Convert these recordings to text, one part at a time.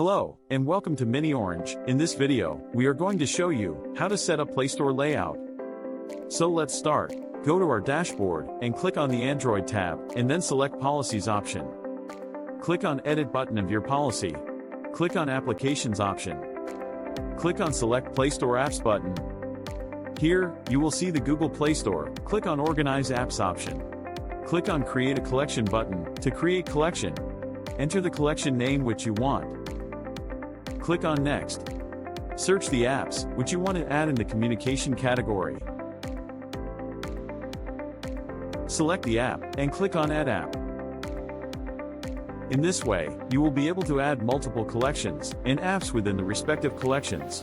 Hello, and welcome to Mini Orange. In this video, we are going to show you how to set up PlayStore layout. So let's start. Go to our dashboard, and click on the Android tab, and then select Policies option. Click on Edit button of your policy. Click on Applications option. Click on Select PlayStore Apps button. Here, you will see the Google Play Store. Click on Organize Apps option. Click on Create a Collection button. To create collection, enter the collection name which you want. Click on Next. Search the apps which you want to add in the communication category. Select the app, and click on Add App. In this way, you will be able to add multiple collections and apps within the respective collections.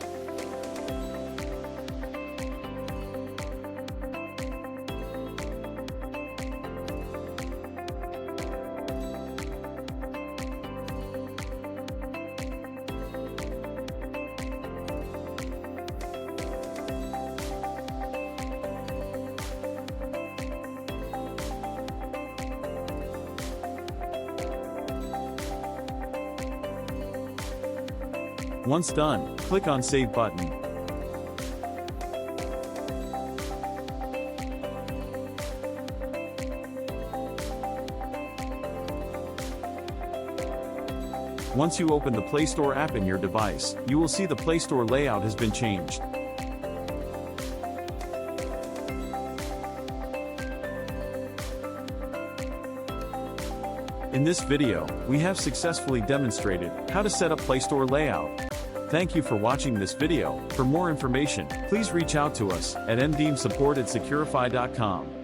Once done, click on Save button. Once you open the Play Store app in your device, you will see the Play Store layout has been changed. In this video, we have successfully demonstrated how to set up Play Store layout. Thank you for watching this video. For more information, please reach out to us at mdeemsupport@securify.com.